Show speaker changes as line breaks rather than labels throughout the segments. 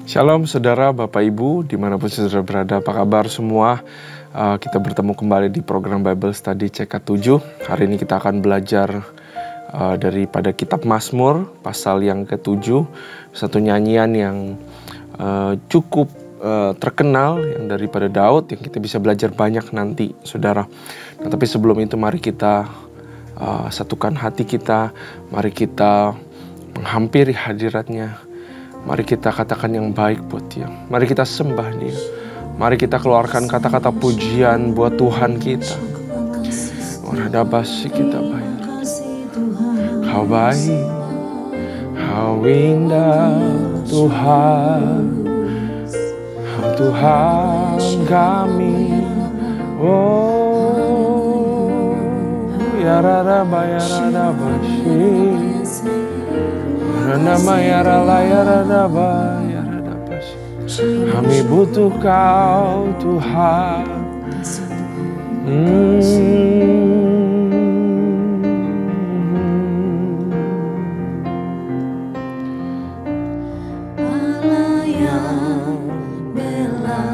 Shalom saudara, Bapak Ibu, dimanapun saudara berada, apa kabar semua? Kita bertemu kembali di program Bible Study CK7. Hari ini kita akan belajar daripada kitab Mazmur, pasal yang ke-7. Satu nyanyian yang cukup terkenal, yang daripada Daud, yang kita bisa belajar banyak nanti, saudara. Nah, tapi sebelum itu mari kita satukan hati kita, mari kita menghampiri hadiratnya. Mari kita katakan yang baik buat Dia. Mari kita sembah Dia. Mari kita keluarkan kata-kata pujian buat Tuhan kita. Oradabasi kita baik. Kau baik, kau indah Tuhan. Kau Tuhan kami. Oh, ya radaba ya radabasi. Nama ya rala ya radaba ya radabas. Kami butuh Kau Tuhan.
Allah yang bela,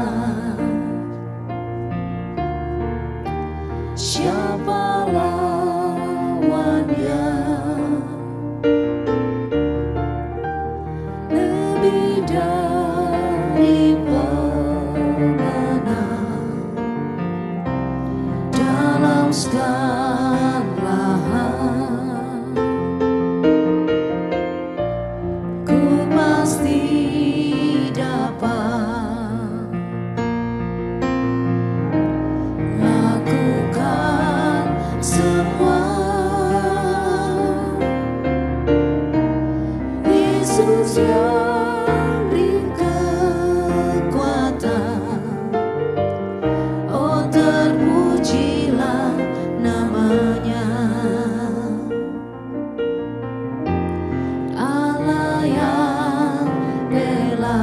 siapa lawannya? Lebih dari pemenang dalam segala hal, ku pasti dapat lakukan semua. Yesus yang beri kekuatan, oh terpujilah namanya. Allah yang bela,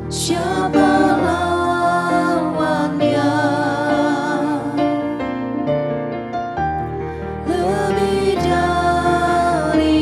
siapa lawannya? Lebih dari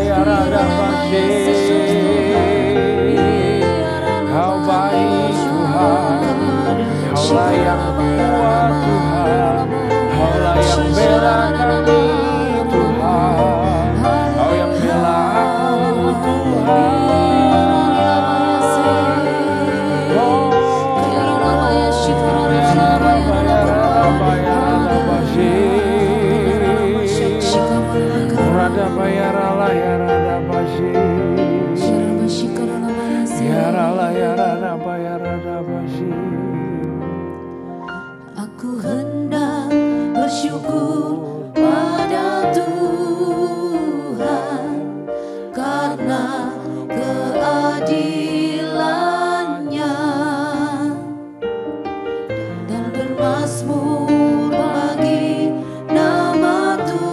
ya rada basi. Kau baik Tuhan, Kaulah yang kuat Tuhan, Kaulah yang bela kami Tuhan, Kau yang bela aku Tuhan.
Aku hendak bersyukur pada Tuhan karena keadilannya dan bermazmur bagi nama Tuhan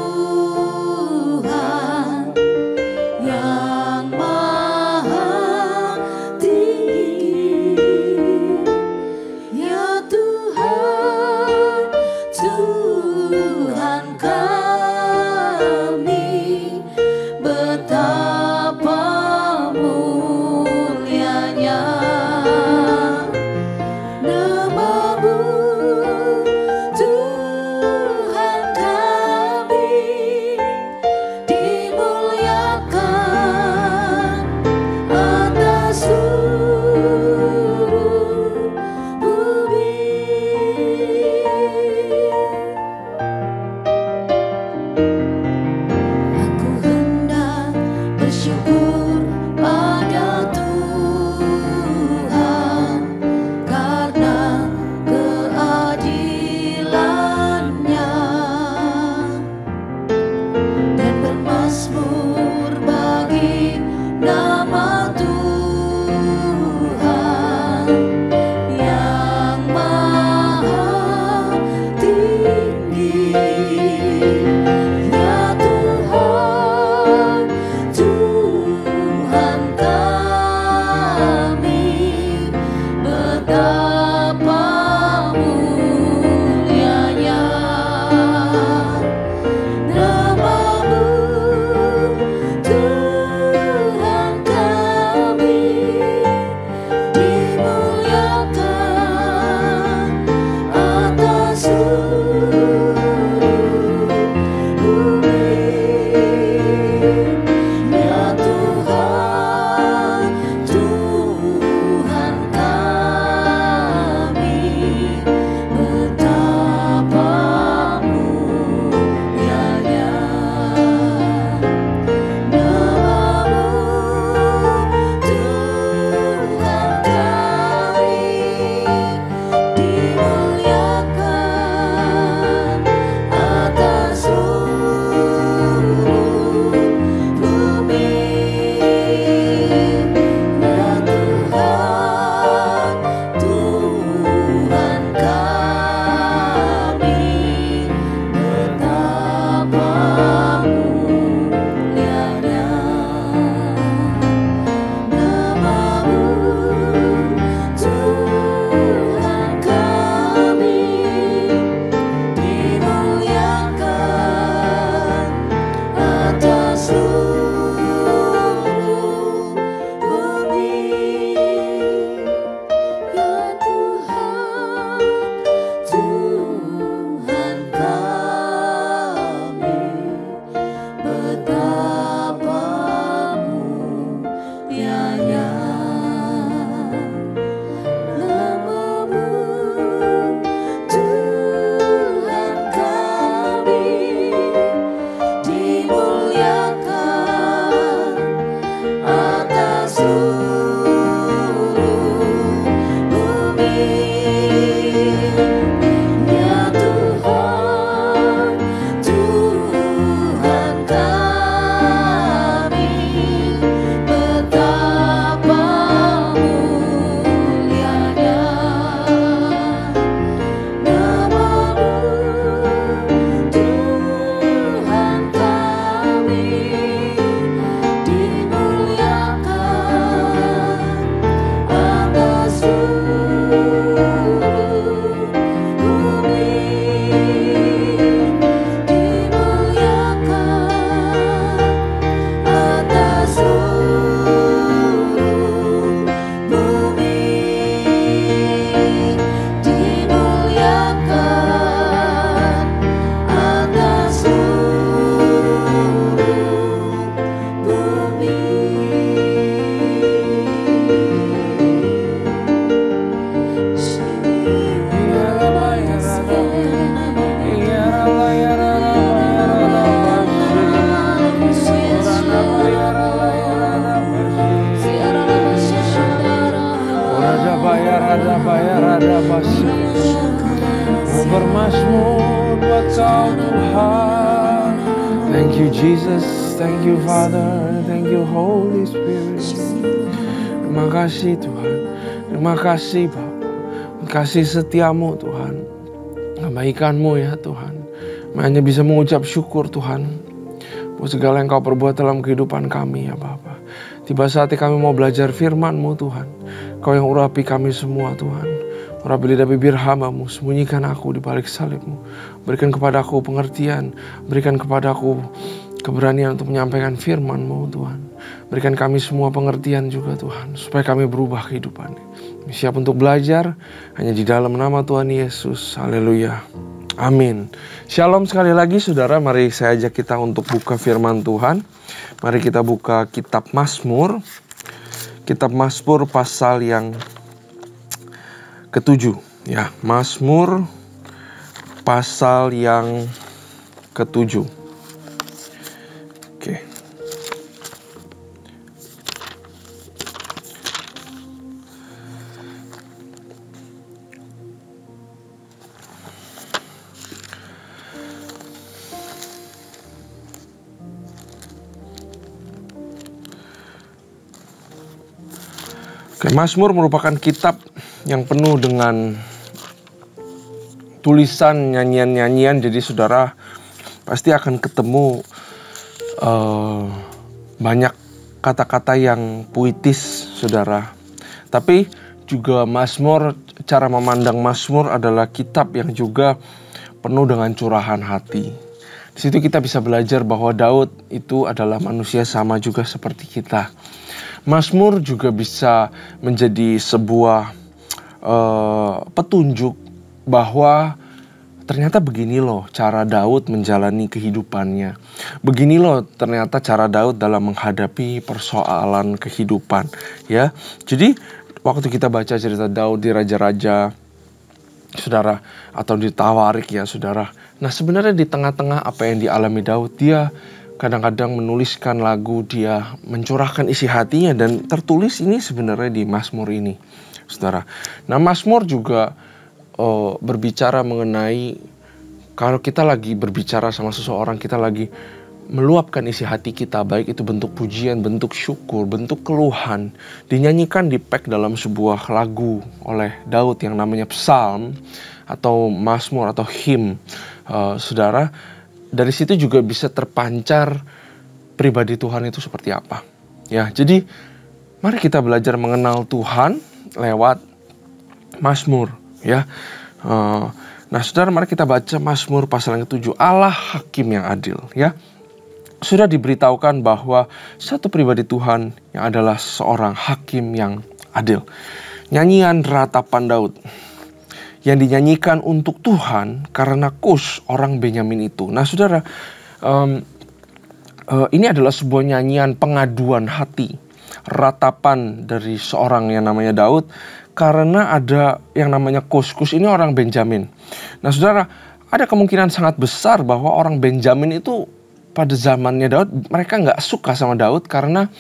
Thank you Jesus, thank you Father, thank you Holy Spirit. Terima kasih Tuhan, terima kasih Bapa, kasih setiamu Tuhan, kebaikanmu ya Tuhan. Hanya bisa mengucap syukur Tuhan, buat segala yang kau perbuat dalam kehidupan kami ya Bapa. Tiba saatnya kami mau belajar firman-Mu Tuhan, Kau yang urapi kami semua Tuhan. Urapi lidah bibir hamba-Mu, sembunyikan aku di balik salib-Mu. Berikan kepadaku pengertian, berikan kepadaku keberanian untuk menyampaikan firman-Mu Tuhan. Berikan kami semua pengertian juga Tuhan, supaya kami berubah kehidupannya. Kami siap untuk belajar hanya di dalam nama Tuhan Yesus. Haleluya. Amin. Shalom sekali lagi saudara, mari saya ajak kita untuk buka firman Tuhan. Mari kita buka kitab Mazmur. Kitab Mazmur pasal yang ke-7 ya, Mazmur pasal yang ke-7. Oke. Mazmur merupakan kitab yang penuh dengan tulisan nyanyian-nyanyian. Jadi saudara pasti akan ketemu banyak kata-kata yang puitis saudara. Tapi juga Mazmur, cara memandang Mazmur adalah kitab yang juga penuh dengan curahan hati. Di situ kita bisa belajar bahwa Daud itu adalah manusia sama juga seperti kita. Mazmur juga bisa menjadi sebuah petunjuk bahwa ternyata begini loh cara Daud menjalani kehidupannya. Begini loh ternyata cara Daud dalam menghadapi persoalan kehidupan, ya. Jadi waktu kita baca cerita Daud di Raja-Raja, saudara, atau di Tawarik ya saudara. Nah sebenarnya di tengah-tengah apa yang dialami Daud, dia kadang-kadang menuliskan lagu, dia mencurahkan isi hatinya, dan tertulis ini sebenarnya di Mazmur ini, saudara. Nah Mazmur juga berbicara mengenai kalau kita lagi berbicara sama seseorang, kita lagi meluapkan isi hati kita, baik itu bentuk pujian, bentuk syukur, bentuk keluhan, dinyanyikan di pack dalam sebuah lagu oleh Daud yang namanya psalm atau mazmur atau hymn, saudara. Dari situ juga bisa terpancar pribadi Tuhan itu seperti apa. Ya, jadi mari kita belajar mengenal Tuhan lewat Mazmur, ya. Nah, saudara, mari kita baca Mazmur pasal yang ke-7. Allah hakim yang adil, ya. Sudah diberitahukan bahwa satu pribadi Tuhan yang adalah seorang hakim yang adil. Nyanyian ratapan Daud yang dinyanyikan untuk Tuhan karena Kus orang Benyamin itu. Nah saudara, ini adalah sebuah nyanyian pengaduan hati, ratapan dari seorang yang namanya Daud karena ada yang namanya Kus. Kus ini orang Benjamin. Nah saudara, ada kemungkinan sangat besar bahwa orang Benjamin itu pada zamannya Daud, mereka nggak suka sama Daud karena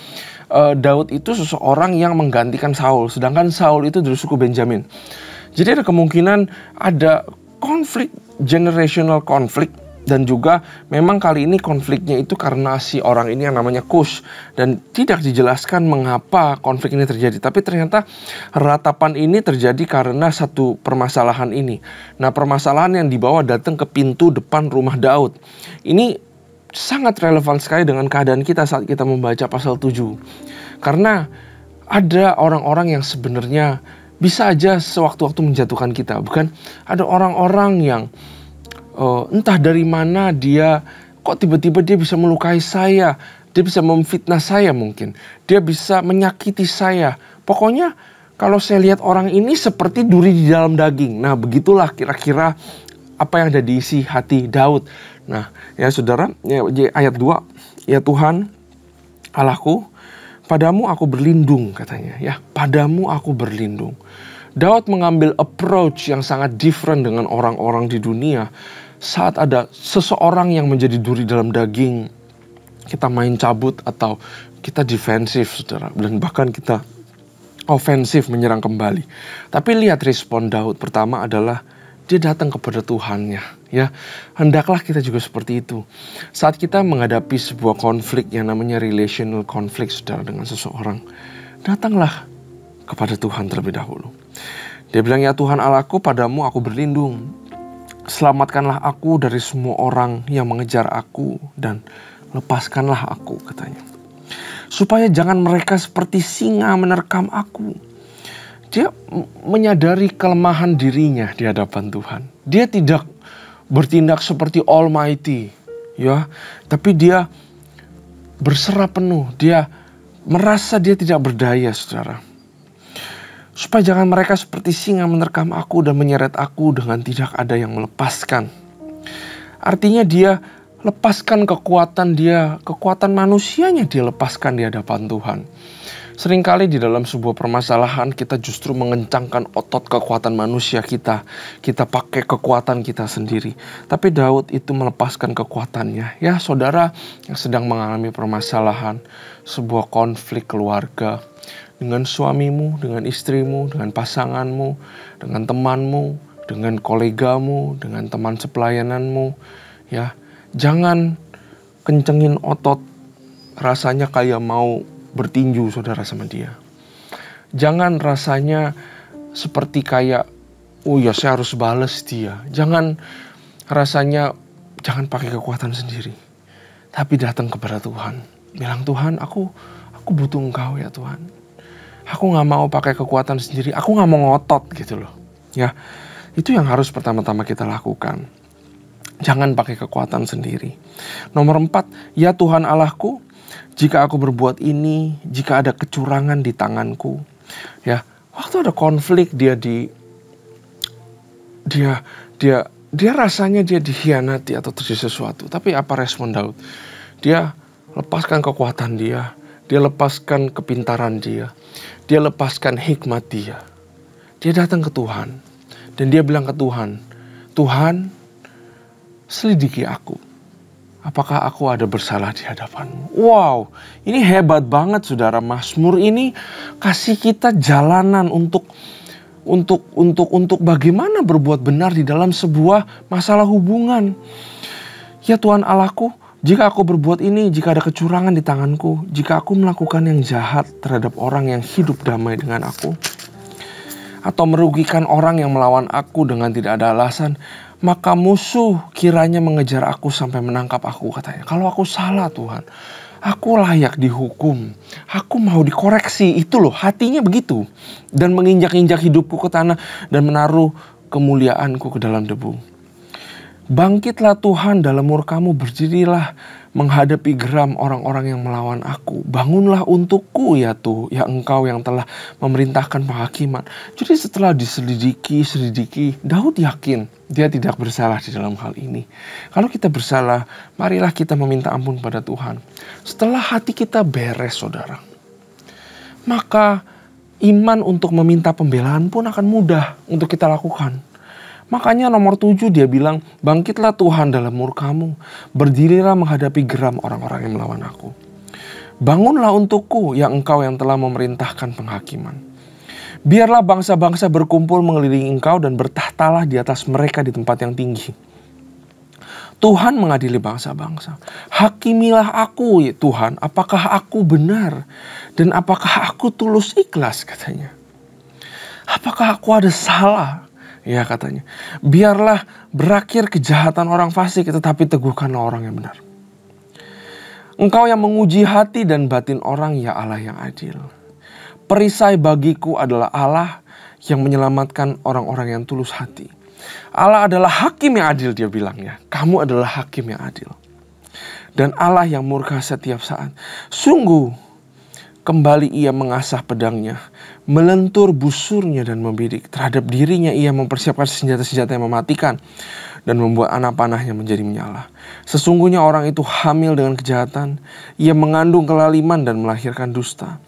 Daud itu seseorang yang menggantikan Saul, sedangkan Saul itu dari suku Benjamin. Jadi ada kemungkinan ada konflik, generational konflik, dan juga memang kali ini konfliknya itu karena si orang ini yang namanya Kus, dan tidak dijelaskan mengapa konflik ini terjadi. Tapi ternyata ratapan ini terjadi karena satu permasalahan ini. Nah permasalahan yang dibawa datang ke pintu depan rumah Daud. Ini sangat relevan sekali dengan keadaan kita saat kita membaca pasal 7. Karena ada orang-orang yang sebenarnya bisa aja sewaktu-waktu menjatuhkan kita, bukan? Ada orang-orang yang entah dari mana dia, kok tiba-tiba dia bisa melukai saya, dia bisa memfitnah saya mungkin, dia bisa menyakiti saya. Pokoknya kalau saya lihat orang ini seperti duri di dalam daging. Nah begitulah kira-kira apa yang ada di isi hati Daud. Nah ya saudara, ya, ayat 2, ya Tuhan Allahku, padamu aku berlindung, katanya ya, padamu aku berlindung. Daud mengambil approach yang sangat different dengan orang-orang di dunia. Saat ada seseorang yang menjadi duri dalam daging, kita main cabut atau kita defensif, saudara, dan bahkan kita ofensif menyerang kembali. Tapi lihat respon Daud. Pertama adalah dia datang kepada Tuhannya. Ya, hendaklah kita juga seperti itu. Saat kita menghadapi sebuah konflik yang namanya relational conflict, saudara, dengan seseorang, datanglah kepada Tuhan terlebih dahulu. Dia bilang, ya Tuhan Allahku, padamu aku berlindung. Selamatkanlah aku dari semua orang yang mengejar aku dan lepaskanlah aku, katanya. Supaya jangan mereka seperti singa menerkam aku. Dia menyadari kelemahan dirinya di hadapan Tuhan. Dia tidak bertindak seperti Almighty, ya, tapi dia berserah penuh. Dia merasa dia tidak berdaya, saudara. Supaya jangan mereka seperti singa menerkam aku dan menyeret aku dengan tidak ada yang melepaskan. Artinya dia lepaskan kekuatan dia, kekuatan manusianya dia lepaskan di hadapan Tuhan. Seringkali di dalam sebuah permasalahan kita justru mengencangkan otot kekuatan manusia kita. Kita pakai kekuatan kita sendiri. Tapi Daud itu melepaskan kekuatannya. Ya, saudara yang sedang mengalami permasalahan, sebuah konflik keluarga dengan suamimu, dengan istrimu, dengan pasanganmu, dengan temanmu, dengan kolegamu, dengan teman sepelayananmu, ya, jangan kencengin otot rasanya kayak mau bertinju, saudara, sama dia. Jangan rasanya seperti kayak, oh ya saya harus balas dia. Jangan rasanya, jangan pakai kekuatan sendiri. Tapi datang kepada Tuhan. Bilang, Tuhan, aku butuh Engkau ya Tuhan. Aku gak mau pakai kekuatan sendiri. Aku gak mau ngotot gitu loh. Ya, itu yang harus pertama-tama kita lakukan. Jangan pakai kekuatan sendiri. Nomor 4, ya Tuhan Allahku, jika aku berbuat ini, jika ada kecurangan di tanganku. Ya, waktu ada konflik dia rasanya dia dikhianati atau terjadi sesuatu. Tapi apa respon Daud? Dia lepaskan kekuatan dia lepaskan kepintaran dia lepaskan hikmat dia. Dia datang ke Tuhan dan dia bilang ke Tuhan, Tuhan, selidiki aku. Apakah aku ada bersalah di hadapan-Mu? Wow, ini hebat banget saudara. Mazmur ini kasih kita jalanan untuk bagaimana berbuat benar di dalam sebuah masalah hubungan. Ya Tuhan Allahku, jika aku berbuat ini, jika ada kecurangan di tanganku, jika aku melakukan yang jahat terhadap orang yang hidup damai dengan aku, atau merugikan orang yang melawan aku dengan tidak ada alasan, maka musuh kiranya mengejar aku sampai menangkap aku, katanya. Kalau aku salah Tuhan, aku layak dihukum. Aku mau dikoreksi. Itu loh, hatinya begitu. Dan menginjak-injak hidupku ke tanah dan menaruh kemuliaanku ke dalam debu. Bangkitlah Tuhan dalam murka-Mu, berdirilah menghadapi geram orang-orang yang melawan aku. Bangunlah untukku ya Engkau yang telah memerintahkan penghakiman. Jadi setelah diselidiki, Daud yakin dia tidak bersalah di dalam hal ini. Kalau kita bersalah, marilah kita meminta ampun pada Tuhan. Setelah hati kita beres, saudara, maka iman untuk meminta pembelaan pun akan mudah untuk kita lakukan. Makanya nomor 7 dia bilang, bangkitlah Tuhan dalam murka-Mu, berdirilah menghadapi geram orang-orang yang melawan aku. Bangunlah untukku ya Engkau yang telah memerintahkan penghakiman. Biarlah bangsa-bangsa berkumpul mengelilingi Engkau dan bertahtalah di atas mereka di tempat yang tinggi. Tuhan mengadili bangsa-bangsa. Hakimilah aku ya Tuhan, apakah aku benar dan apakah aku tulus ikhlas, katanya. Apakah aku ada salah? Ya, katanya. Biarlah berakhir kejahatan orang fasik, tetapi teguhkanlah orang yang benar. Engkau yang menguji hati dan batin orang, ya Allah yang adil. Perisai bagiku adalah Allah yang menyelamatkan orang-orang yang tulus hati. Allah adalah hakim yang adil, dia bilang ya. Kamu adalah hakim yang adil. Dan Allah yang murka setiap saat. Sungguh kembali ia mengasah pedangnya, melentur busurnya dan membidik. Terhadap dirinya ia mempersiapkan senjata-senjata yang mematikan dan membuat anak panahnya menjadi menyala. Sesungguhnya orang itu hamil dengan kejahatan. Ia mengandung kelaliman dan melahirkan dusta.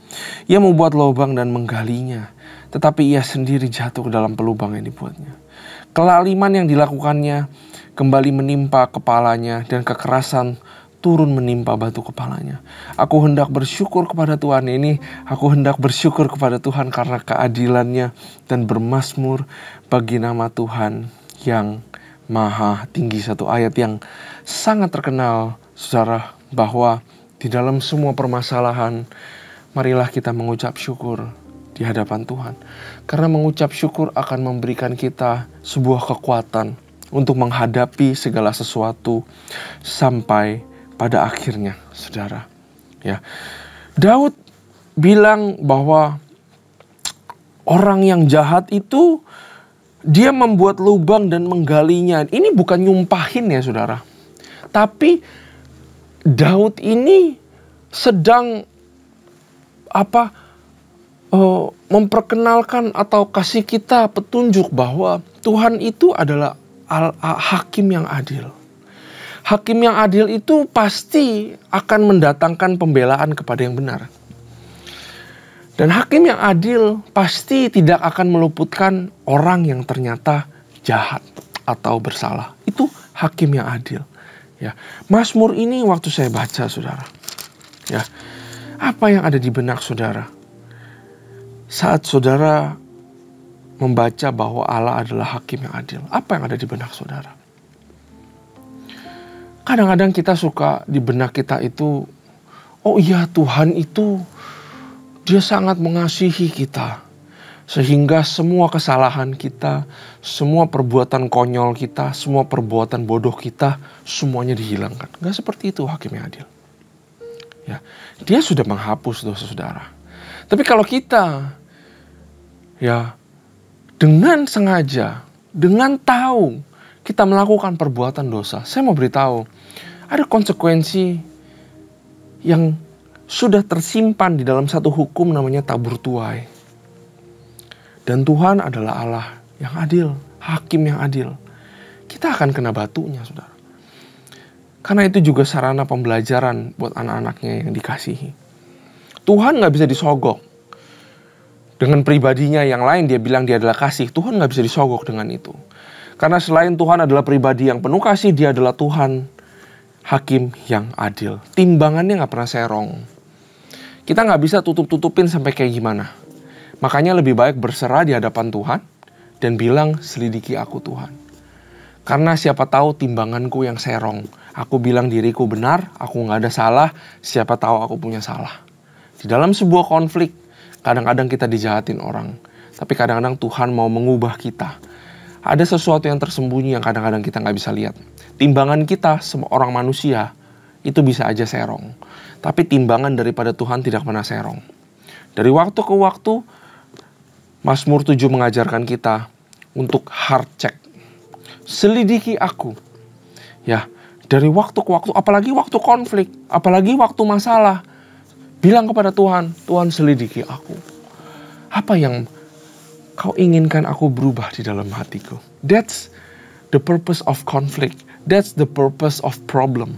Ia membuat lubang dan menggalinya, tetapi ia sendiri jatuh ke dalam pelubang yang dibuatnya. Kelaliman yang dilakukannya kembali menimpa kepalanya dan kekerasan turun menimpa batu kepalanya. Aku hendak bersyukur kepada Tuhan ini. Aku hendak bersyukur kepada Tuhan karena keadilannya dan bermazmur bagi nama Tuhan yang maha tinggi. Satu ayat yang sangat terkenal, saudara, bahwa di dalam semua permasalahan, marilah kita mengucap syukur di hadapan Tuhan. Karena mengucap syukur akan memberikan kita sebuah kekuatan untuk menghadapi segala sesuatu sampai pada akhirnya, saudara. Ya, Daud bilang bahwa orang yang jahat itu dia membuat lubang dan menggalinya. Ini bukan nyumpahin ya, saudara. Tapi Daud ini sedang memperkenalkan atau kasih kita petunjuk bahwa Tuhan itu adalah hakim yang adil. Hakim yang adil itu pasti akan mendatangkan pembelaan kepada yang benar. Dan hakim yang adil pasti tidak akan meluputkan orang yang ternyata jahat atau bersalah. Itu hakim yang adil. Ya, Mazmur ini waktu saya baca, saudara, ya, apa yang ada di benak saudara saat saudara membaca bahwa Allah adalah hakim yang adil? Apa yang ada di benak saudara? Kadang-kadang kita suka di benak kita itu, oh iya, Tuhan itu Dia sangat mengasihi kita. Sehingga semua kesalahan kita, semua perbuatan konyol kita, semua perbuatan bodoh kita, semuanya dihilangkan. Gak seperti itu hakim yang adil. Ya, Dia sudah menghapus dosa saudara. Tapi kalau kita, ya, dengan sengaja, dengan tahu kita melakukan perbuatan dosa, saya mau beritahu, ada konsekuensi yang sudah tersimpan di dalam satu hukum namanya tabur tuai. Dan Tuhan adalah Allah yang adil, hakim yang adil. Kita akan kena batunya, saudara. Karena itu juga sarana pembelajaran buat anak-anaknya yang dikasihi. Tuhan gak bisa disogok. Dengan pribadinya yang lain dia bilang dia adalah kasih. Tuhan gak bisa disogok dengan itu. Karena selain Tuhan adalah pribadi yang penuh kasih, Dia adalah Tuhan hakim yang adil. Timbangannya gak pernah serong. Kita gak bisa tutup-tutupin sampai kayak gimana. Makanya lebih baik berserah di hadapan Tuhan dan bilang, selidiki aku Tuhan. Karena siapa tahu timbanganku yang serong. Aku bilang diriku benar, aku gak ada salah, siapa tahu aku punya salah. Di dalam sebuah konflik, kadang-kadang kita dijahatin orang. Tapi kadang-kadang Tuhan mau mengubah kita. Ada sesuatu yang tersembunyi yang kadang-kadang kita gak bisa lihat. Timbangan kita, semua orang manusia, itu bisa aja serong. Tapi timbangan daripada Tuhan tidak pernah serong. Dari waktu ke waktu, Mazmur 7 mengajarkan kita untuk heart check. Selidiki aku. Ya, dari waktu ke waktu, apalagi waktu konflik, apalagi waktu masalah, bilang kepada Tuhan, Tuhan selidiki aku. Apa yang kau inginkan aku berubah di dalam hatiku? That's the purpose of conflict. That's the purpose of problem.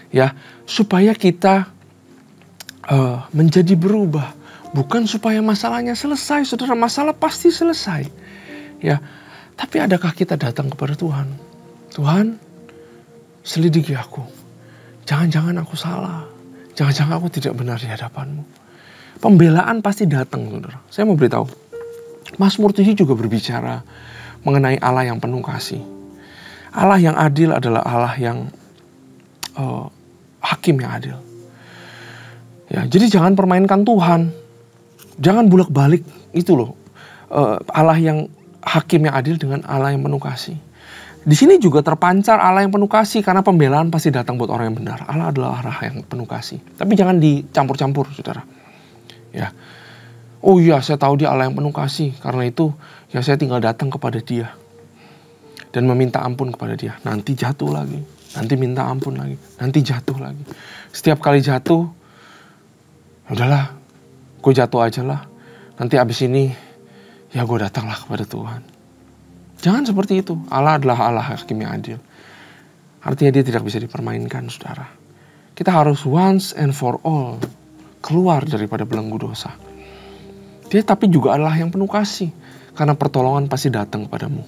Ya, supaya kita menjadi berubah. Bukan supaya masalahnya selesai, saudara. Masalah pasti selesai. Ya, tapi adakah kita datang kepada Tuhan? Tuhan, selidiki aku. Jangan-jangan aku salah. Jangan-jangan aku tidak benar di hadapan-Mu. Pembelaan pasti datang, saudara. Saya mau beritahu. Mazmur 7 juga berbicara mengenai Allah yang penuh kasih. Allah yang adil adalah Allah yang hakim yang adil. Ya, jadi jangan permainkan Tuhan. Jangan bulak-balik itu loh. Allah yang hakim yang adil dengan Allah yang penuh kasih. Di sini juga terpancar Allah yang penuh kasih karena pembelaan pasti datang buat orang yang benar. Allah adalah Allah yang penuh kasih. Tapi jangan dicampur-campur, saudara. Ya. Oh iya, saya tahu Dia Allah yang penuh kasih. Karena itu, ya saya tinggal datang kepada Dia dan meminta ampun kepada Dia. Nanti jatuh lagi, nanti minta ampun lagi, nanti jatuh lagi. Setiap kali jatuh, udahlah, gue jatuh aja lah. Nanti abis ini, ya gue datanglah kepada Tuhan. Jangan seperti itu. Allah adalah Allah hakim yang adil. Artinya Dia tidak bisa dipermainkan, saudara. Kita harus once and for all keluar daripada belenggu dosa. Dia tapi juga Allah yang penuh kasih. Karena pertolongan pasti datang kepadamu.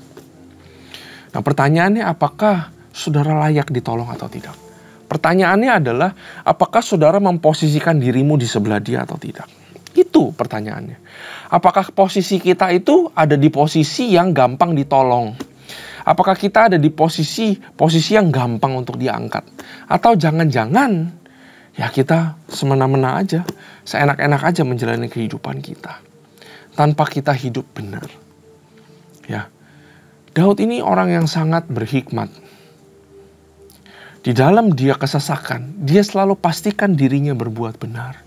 Nah, pertanyaannya, apakah saudara layak ditolong atau tidak? Pertanyaannya adalah, apakah saudara memposisikan dirimu di sebelah Dia atau tidak? Itu pertanyaannya. Apakah posisi kita itu ada di posisi yang gampang ditolong? Apakah kita ada di posisi yang gampang untuk diangkat? Atau jangan-jangan ya kita semena-mena aja, seenak-enak aja menjalani kehidupan kita tanpa kita hidup benar. Ya. Daud ini orang yang sangat berhikmat. Di dalam dia kesesakan, dia selalu pastikan dirinya berbuat benar.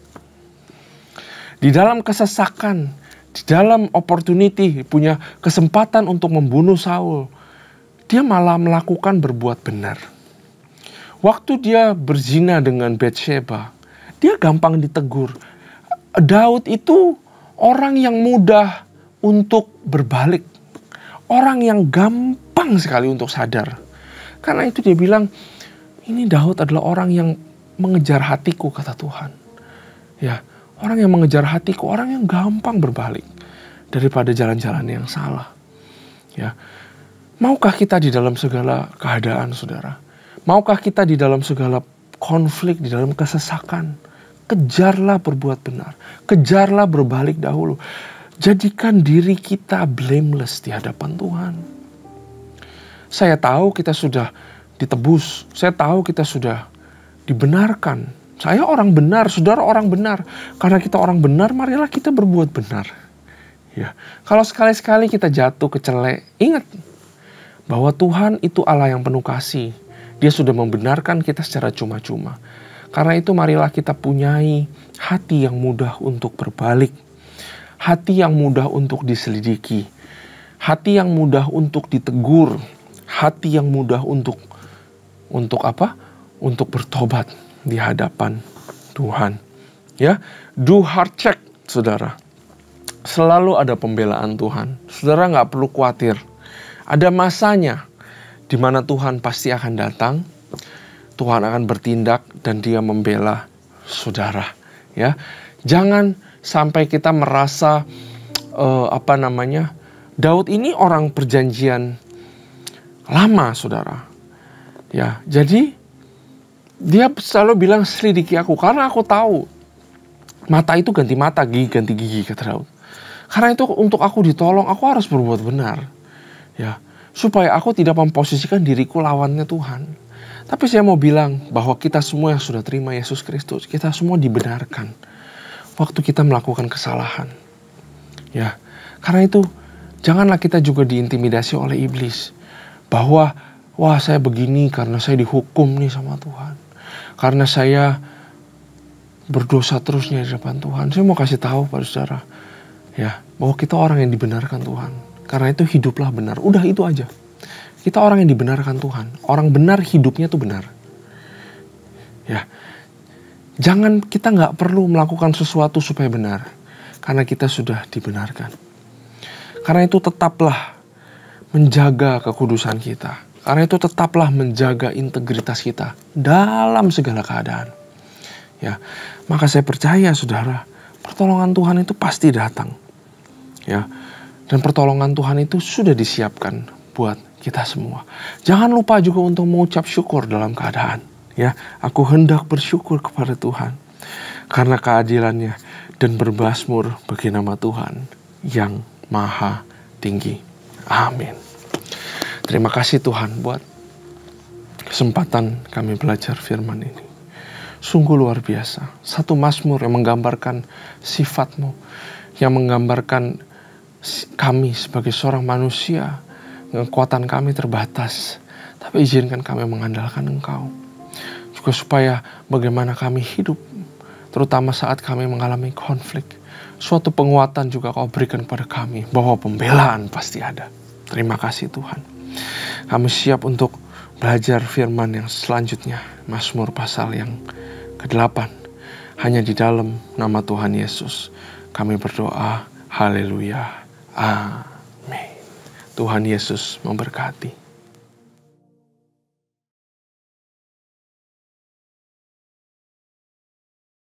Di dalam kesesakan, di dalam opportunity, punya kesempatan untuk membunuh Saul, dia malah melakukan berbuat benar. Waktu dia berzina dengan Batsheba, dia gampang ditegur. Daud itu orang yang mudah untuk berbalik. Orang yang gampang sekali untuk sadar. Karena itu dia bilang, ini Daud adalah orang yang mengejar hatiku, kata Tuhan. Ya, orang yang mengejar hatiku, orang yang gampang berbalik daripada jalan-jalan yang salah. Ya. Maukah kita di dalam segala keadaan, saudara? Maukah kita di dalam segala konflik, di dalam kesesakan? Kejarlah berbuat benar. Kejarlah berbalik dahulu. Jadikan diri kita blameless di hadapan Tuhan. Saya tahu kita sudah ditebus. Saya tahu kita sudah dibenarkan. Saya orang benar, saudara orang benar. Karena kita orang benar, marilah kita berbuat benar. Ya. Kalau sekali-sekali kita jatuh kecelek, ingat bahwa Tuhan itu Allah yang penuh kasih. Dia sudah membenarkan kita secara cuma-cuma. Karena itu marilah kita punyai hati yang mudah untuk berbalik. Hati yang mudah untuk diselidiki. Hati yang mudah untuk ditegur. Hati yang mudah untuk apa? Untuk bertobat di hadapan Tuhan. Ya, do heart check, saudara. Selalu ada pembelaan Tuhan. Saudara nggak perlu khawatir. Ada masanya di mana Tuhan pasti akan datang, Tuhan akan bertindak dan dia membela saudara. Ya, jangan sampai kita merasa Daud ini orang perjanjian lama, saudara. Ya, jadi dia selalu bilang selidiki aku karena aku tahu mata itu ganti mata, gigi ganti gigi, kata Daud. Karena itu untuk aku ditolong, aku harus berbuat benar. Ya, supaya aku tidak memposisikan diriku lawannya Tuhan. Tapi saya mau bilang bahwa kita semua yang sudah terima Yesus Kristus, kita semua dibenarkan waktu kita melakukan kesalahan. Ya, karena itu janganlah kita juga diintimidasi oleh iblis bahwa wah, saya begini karena saya dihukum nih sama Tuhan. Karena saya berdosa terusnya di depan Tuhan. Saya mau kasih tahu pada saudara, ya, bahwa kita orang yang dibenarkan Tuhan. Karena itu hiduplah benar. Udah itu aja. Kita orang yang dibenarkan Tuhan. Orang benar hidupnya tuh benar. Ya, jangan, kita nggak perlu melakukan sesuatu supaya benar. Karena kita sudah dibenarkan. Karena itu tetaplah menjaga kekudusan kita. Karena itu tetaplah menjaga integritas kita dalam segala keadaan. Ya, maka saya percaya, saudara, pertolongan Tuhan itu pasti datang. Ya, dan pertolongan Tuhan itu sudah disiapkan buat kita semua. Jangan lupa juga untuk mengucap syukur dalam keadaan. Ya, aku hendak bersyukur kepada Tuhan karena keadilannya dan berbasmur bagi nama Tuhan yang maha tinggi. Amin. Terima kasih Tuhan buat kesempatan kami belajar firman ini. Sungguh luar biasa. Satu mazmur yang menggambarkan sifat-Mu, yang menggambarkan kami sebagai seorang manusia, kekuatan kami terbatas. Tapi izinkan kami mengandalkan Engkau. Juga supaya bagaimana kami hidup, terutama saat kami mengalami konflik. Suatu penguatan juga Kau berikan kepada kami, bahwa pembelaan pasti ada. Terima kasih Tuhan. Kami siap untuk belajar firman yang selanjutnya. Mazmur pasal yang ke-8. Hanya di dalam nama Tuhan Yesus kami berdoa. Haleluya. Amin. Tuhan Yesus memberkati.